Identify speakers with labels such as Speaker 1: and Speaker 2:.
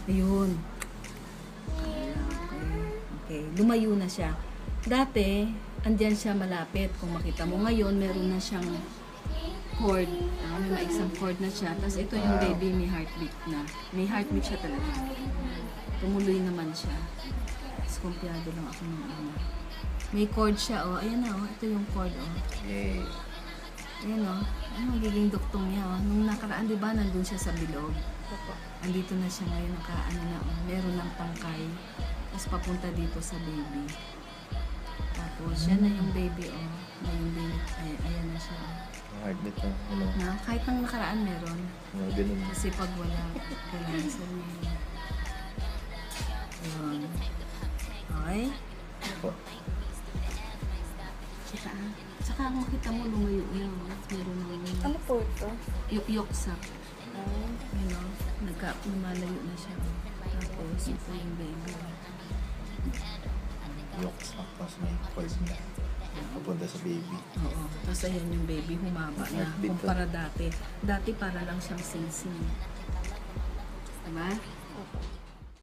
Speaker 1: Ayun. Okay. Lumayo na siya. Dati, andyan siya malapit. Kung makita mo ngayon, meron na siyang cord. May isang cord na siya. Tapos ito yung baby, may heartbeat na. May heartbeat siya talaga. Tumuloy naman siya. Tapos kumpiyado lang ako ng ano. May cord siya, oh. Ayan na, oh. Ito yung cord, oh.
Speaker 2: Eh,
Speaker 1: Ayan, oh. Ano magiging duktong niya, oh. Nung nakaraan, di ba, nandun siya sa bilog. Andito na siya ngayon, nakaano na, oh. Meron ng tangkay. Tapos papunta dito sa baby. Tapos, yan na yung baby, oh. Na yung baby, ayan na siya, oh.
Speaker 2: heartbeat na. Ano?
Speaker 1: Na, kahit nang nakaraan meron.
Speaker 2: Mga ganun.
Speaker 1: Kasi pag wala sa niya. Ayun. Okay?
Speaker 2: Po.
Speaker 1: Tsaka ang makita mo lumayo na. Meron ng
Speaker 3: Ano po ito?
Speaker 1: yuksak. Ano, lumalayo na siya. Tapos ito yung baby.
Speaker 2: Yokes. Tapos may cord na. Papunta sa baby.
Speaker 1: Oo. Tapos ayan yung baby, humaba na.
Speaker 2: Heartbeat
Speaker 1: Kumpara dati. Dati para lang siyang sing-sing. Diba?
Speaker 3: Opo.